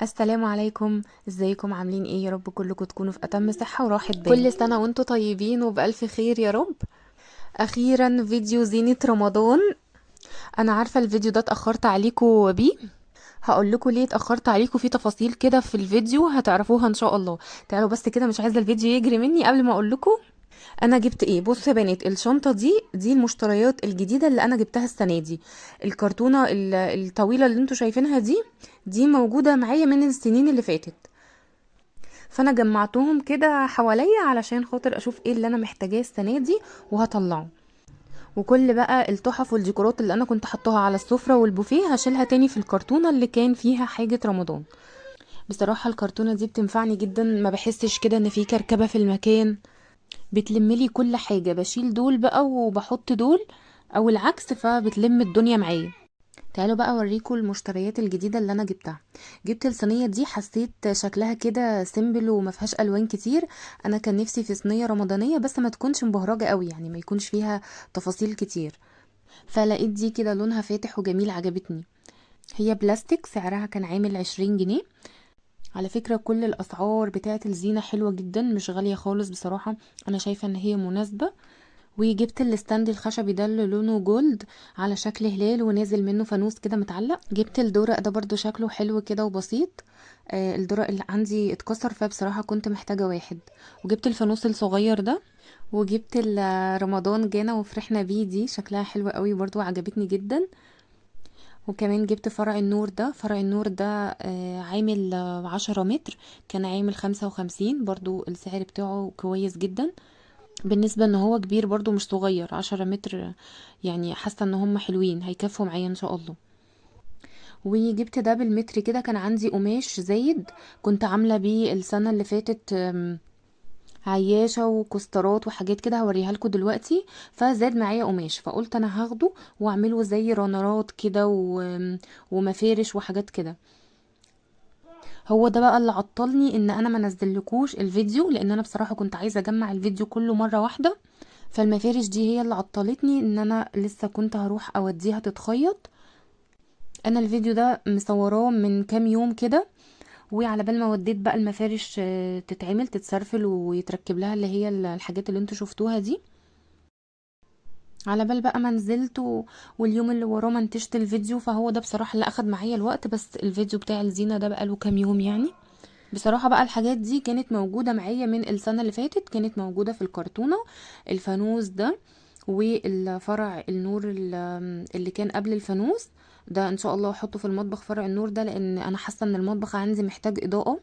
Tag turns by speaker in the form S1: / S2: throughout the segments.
S1: السلام عليكم. ازيكم عاملين ايه؟ يا رب كلكم تكونوا في اتم صحة وراحة بال. كل سنة وانتم طيبين وبألف خير يا رب. اخيرا فيديو زينة رمضان. انا عارفة الفيديو ده اتأخرت عليكم بيه. هقول لكم ليه اتأخرت عليكم، في تفاصيل كده في الفيديو هتعرفوها ان شاء الله. تعالوا بس كده، مش عايزة الفيديو يجري مني قبل ما اقول لكم انا جبت ايه. بصوا يا بنات، الشنطة دي المشتريات الجديدة اللي انا جبتها السنة دي. الكرتونة الطويلة اللي انتوا شايفينها دي موجودة معايا من السنين اللي فاتت. فانا جمعتهم كده حواليا علشان خاطر اشوف ايه اللي انا محتاجاه السنه دي وهطلعه. وكل بقى التحف والديكورات اللي انا كنت حطاها على السفره والبوفيه هشيلها تاني في الكرتونه اللي كان فيها حاجه رمضان. بصراحه الكرتونه دي بتنفعني جدا، ما بحسش كده ان في كركبه في المكان. بتلملي كل حاجه، بشيل دول بقى وبحط دول او العكس، فبتلم الدنيا معايا. تعالوا بقى اوريكم المشتريات الجديده اللي انا جبتها. جبت الصينيه دي، حسيت شكلها كده سيمبل وما فيهاش الوان كتير. انا كان نفسي في صينيه رمضانيه بس ما تكونش مبهرجه قوي، يعني ما يكونش فيها تفاصيل كتير. فلقيت دي كده لونها فاتح وجميل، عجبتني. هي بلاستيك، سعرها كان عامل 20 جنيه. على فكرة كل الأسعار بتاعت الزينة حلوة جدا، مش غالية خالص بصراحة. أنا شايفة إن هي مناسبة. وجبت الستاند الخشبي ده اللي لونه جولد على شكل هلال ونازل منه فانوس كده متعلق. جبت الدورق ده برضو شكله حلو كده وبسيط. الدورق اللي عندي اتكسر، فبصراحة كنت محتاجة واحد. وجبت الفانوس الصغير ده. وجبت رمضان جانا وفرحنا بيه، دي شكلها حلو قوي برضو، عجبتني جدا. وكمان جبت فرع النور ده. فرع النور ده عامل 10 متر. كان عامل 55، برضو السعر بتاعه كويس جدا. بالنسبة ان هو كبير برضو مش صغير، 10 متر. يعني حاسة ان هم حلوين هيكفوا معايا ان شاء الله. وجبت ده بالمتر كده، كان عندي قماش زايد. كنت عاملة بيه السنة اللي فاتت عياشة وكسترات وحاجات كده، هوريها لكم دلوقتي. فزاد معايا قماش، فقلت انا هاخده واعمله زي رانرات كده ومفارش وحاجات كده. هو ده بقى اللي عطلني ان انا ما نزلكوش الفيديو، لان انا بصراحة كنت عايزة اجمع الفيديو كله مرة واحدة. فالمفارش دي هي اللي عطلتني ان انا لسه كنت هروح اوديها تتخيط. انا الفيديو ده مصوراه من كام يوم كده. وعلى بال ما وديت بقى المفارش تتعمل تتسرفل ويتركب لها اللي هي الحاجات اللي انتوا شفتوها دي. على بال بقى ما نزلت واليوم اللي وراه منتجت الفيديو، فهو ده بصراحة اللي اخد معايا الوقت. بس الفيديو بتاع الزينة ده بقى له كام يوم يعني. بصراحة بقى الحاجات دي كانت موجودة معايا من السنة اللي فاتت، كانت موجودة في الكرتونة. الفانوس ده والفرع النور اللي كان قبل الفانوس ده ان شاء الله احطه في المطبخ. فرع النور ده لان انا حاسة ان المطبخ عندي محتاج اضاءة،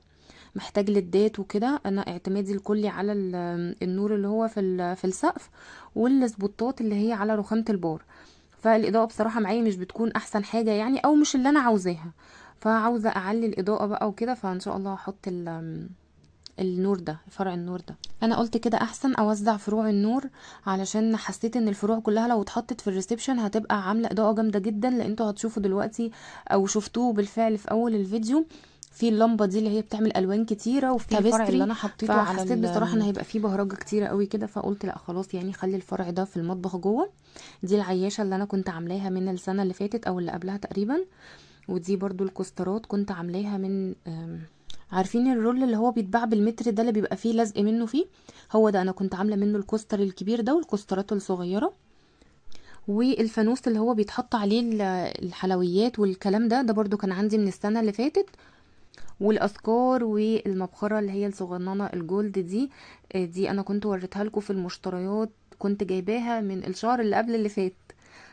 S1: محتاج ليدات وكده. انا اعتمادي الكلي على النور اللي هو في السقف، والسبوتات اللي هي على رخامة البار. فالاضاءة بصراحة معايا مش بتكون احسن حاجة يعني، او مش اللي انا عاوزاها. فعاوزة اعلي الاضاءة بقى وكده، فان شاء الله هحط النور ده، فرع النور ده. انا قلت كده احسن اوزع فروع النور، علشان حسيت ان الفروع كلها لو اتحطت في الريسبشن هتبقى عامله اضاءه جامده جدا. لان انتوا هتشوفوا دلوقتي او شفتوه بالفعل في اول الفيديو، في اللمبه دي اللي هي بتعمل الوان كتيره، وفي الفرع اللي انا حطيته على فحسيت بصراحه ان هيبقى فيه بهرجه كتيره قوي كده. فقلت لا خلاص، يعني خلي الفرع ده في المطبخ جوه. دي العياشه اللي انا كنت عاملاها من السنه اللي فاتت او اللي قبلها تقريبا. ودي برضو الكوسترات كنت عاملاها من عارفين الرول اللي هو بيتباع بالمتر ده اللي بيبقى فيه لزق منه فيه؟ هو ده انا كنت عامله منه الكوستر الكبير ده والكوسترات الصغيره. والفانوس اللي هو بيتحط عليه الحلويات والكلام ده برضو كان عندي من السنه اللي فاتت. والاذكار والمبخره اللي هي الصغننه الجولد دي. دي انا كنت وريتها لكم في المشتريات، كنت جايباها من الشهر اللي قبل اللي فات.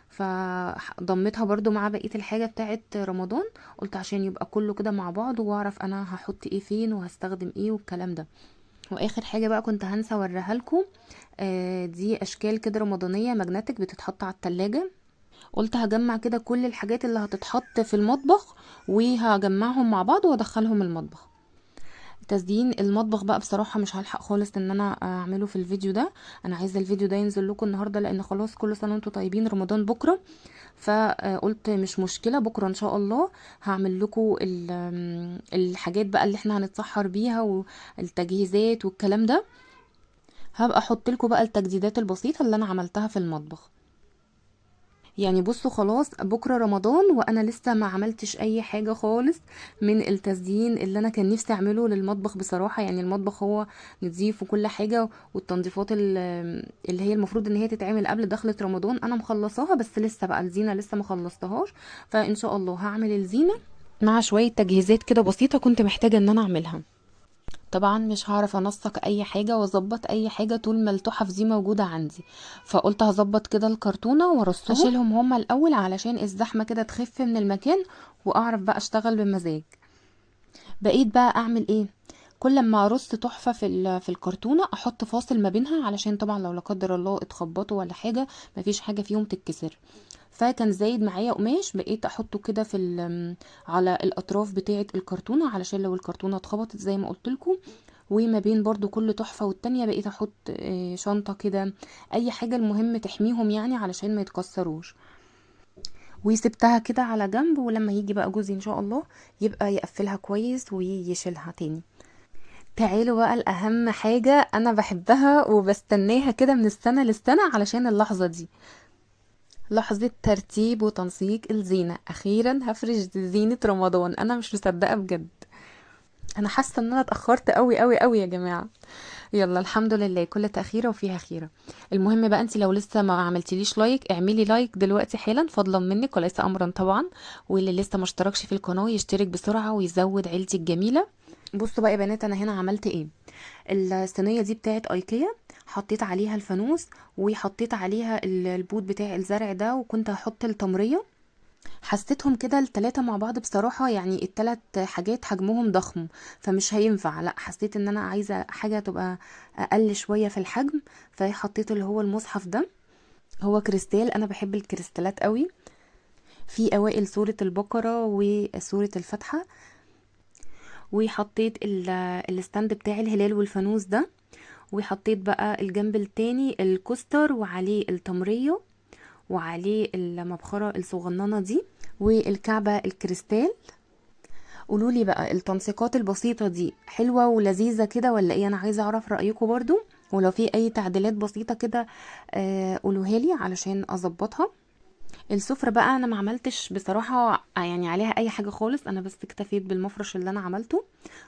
S1: فضمتها برضو مع بقية الحاجة بتاعت رمضان. قلت عشان يبقى كله كده مع بعض واعرف انا هحط ايه فين وهستخدم ايه والكلام ده. واخر حاجة بقى كنت هنسى اوريها لكم. دي اشكال كده رمضانية ماجنتيك بتتحط على التلاجة. قلت هجمع كده كل الحاجات اللي هتتحط في المطبخ وهجمعهم مع بعض وادخلهم المطبخ. تزيين المطبخ بقى بصراحة مش هلحق خالص ان انا اعمله في الفيديو ده. انا عايزة الفيديو ده ينزل لكم النهاردة لان خلاص كل سنة وانتم طيبين، رمضان بكرة. فقلت مش مشكلة، بكرة ان شاء الله هعمل لكم الحاجات بقى اللي احنا هنتسحر بيها والتجهيزات والكلام ده. هبقى احط لكم بقى التجديدات البسيطة اللي انا عملتها في المطبخ. يعني بصوا خلاص بكره رمضان وانا لسه ما عملتش اي حاجه خالص من التزيين اللي انا كان نفسي اعمله للمطبخ بصراحه. يعني المطبخ هو نضيف وكل حاجه، والتنظيفات اللي هي المفروض ان هي تتعمل قبل دخلة رمضان انا مخلصاها، بس لسه بقى الزينه لسه ما خلصتهاش. فان شاء الله هعمل الزينه مع شويه تجهيزات كده بسيطه كنت محتاجه ان انا اعملها. طبعا مش هعرف انسق اي حاجه واظبط اي حاجه طول ما التحف دي موجوده عندي، فقلت هظبط كده الكرتونه وارصهم اشيلهم هما الاول علشان الزحمه كده تخف من المكان واعرف بقى اشتغل بمزاج. بقيت بقى اعمل ايه؟ كل ما ارص تحفه في الكرتونه احط فاصل ما بينها، علشان طبعا لو لا قدر الله اتخبطوا ولا حاجه مفيش حاجه فيهم تتكسر. فكان زايد معايا قماش بقيت احطه كده على الاطراف بتاعه الكرتونه، علشان لو الكرتونه اتخبطت زي ما قلت لكم. وما بين برضو كل تحفه والتانية بقيت احط شنطه كده، اي حاجه المهم تحميهم يعني علشان ما يتكسروش. وسبتها كده على جنب، ولما يجي بقى جوزي ان شاء الله يبقى يقفلها كويس ويشيلها تاني. تعالوا بقى الأهم حاجة أنا بحبها وبستناها كده من السنة للسنة علشان اللحظة دي، لحظة ترتيب وتنسيق الزينة. أخيرا هفرش زينة رمضان، أنا مش مصدقة بجد. أنا حاسة إن أنا اتأخرت قوي قوي قوي يا جماعة. يلا الحمد لله، كل تأخيرة وفيها خيرة. المهم بقى انت لو لسه ما عملتليش لايك اعملي لايك دلوقتي حالا فضلا منك وليس أمرا طبعا. واللي لسه ما اشتركش في القناة يشترك بسرعة ويزود عيلتي الجميلة. بصوا بقى يا بنات انا هنا عملت ايه. الصينيه دي بتاعت ايكيا، حطيت عليها الفانوس وحطيت عليها البوت بتاع الزرع ده، وكنت هحط التمريه. حسيتهم كده التلاتة مع بعض بصراحة، يعني التلات حاجات حجمهم ضخم فمش هينفع، لا حسيت ان انا عايزة حاجة تبقى اقل شوية في الحجم. فحطيت اللي هو المصحف ده، هو كريستال، انا بحب الكريستالات قوي. في اوائل سورة البقرة وسورة الفاتحة. وحطيت الستاند بتاع الهلال والفانوس ده. وحطيت بقى الجنب التاني الكوستر وعليه التمرية وعليه المبخرة الصغننة دي والكعبة الكريستال. قولولي بقى التنسيقات البسيطة دي حلوة ولذيذة كده ولا ايه؟ انا عايزة اعرف رأيكم برضو، ولو في اي تعديلات بسيطة كده قولوها لي علشان اظبطها. السفرة بقى انا ما عملتش بصراحة يعني عليها اي حاجة خالص، انا بس اكتفيت بالمفرش اللي انا عملته.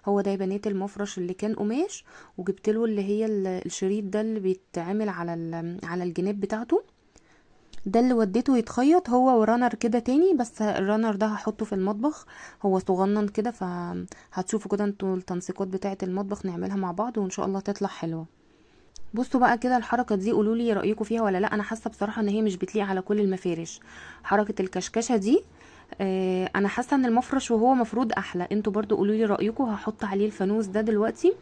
S1: هو ده يا بنات المفرش اللي كان قماش، وجبت له اللي هي الشريط ده اللي بيتعمل على الجناب بتاعته، ده اللي وديته يتخيط هو ورانر كده تاني. بس الرانر ده هحطه في المطبخ، هو صغنن كده، فهتشوفوا كده انتوا التنسيقات بتاعة المطبخ نعملها مع بعض وان شاء الله تطلع حلوة. بصوا بقى كده الحركه دي قولوا لي رايكم فيها ولا لا. انا حاسه بصراحه ان هي مش بتليق على كل المفارش، حركه الكشكشه دي. انا حاسه ان المفرش وهو مفروض احلى. انتوا برضو قولوا لي رايكم. هحط عليه الفانوس ده دلوقتي.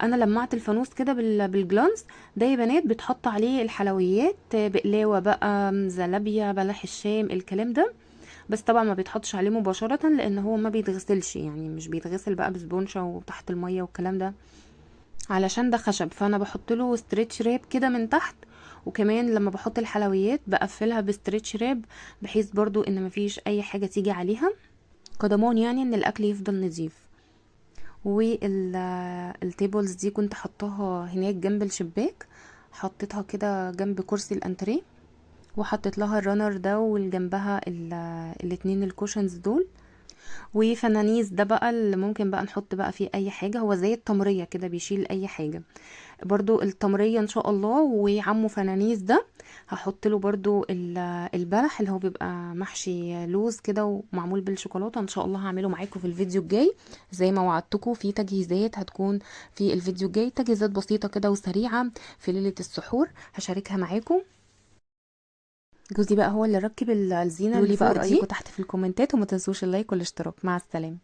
S1: انا لمعت الفانوس كده بالجلانس ده يا بنات، بتحط عليه الحلويات بقلاوه بقى، زلابيا، بلح الشام، الكلام ده. بس طبعا ما بيتحطش عليه مباشره لان هو ما بيتغسلش، يعني مش بيتغسل بقى بسبونشه وتحت الميه والكلام ده علشان ده خشب. فانا بحط له ستريتش راب كده من تحت، وكمان لما بحط الحلويات بقفلها بستريتش راب بحيث برضو ان مفيش اي حاجة تيجي عليها كضمان، يعني ان الاكل يفضل نظيف. والتيبلز دي كنت حطاها هناك جنب الشباك، حطيتها كده جنب كرسي الانتريه، وحطيت لها الرانر ده والجنبها الاتنين الكوشنز دول. وفنانيس ده بقى اللي ممكن بقى نحط بقى فيه اي حاجة، هو زي التمرية كده بيشيل اي حاجة. برضو التمرية ان شاء الله. وعمو فنانيس ده هحط له برضو البلح اللي هو بيبقى محشي لوز كده ومعمول بالشوكولاتة، ان شاء الله هعمله معاكم في الفيديو الجاي زي ما وعدتكم. في تجهيزات هتكون في الفيديو الجاي، تجهيزات بسيطة كده وسريعة في ليلة السحور هشاركها معاكم. جوزي بقى هو اللي ركب الزينة اللي فوق دي. تحت في الكومنتات وما تنسوش اللايك والاشتراك. مع السلامة.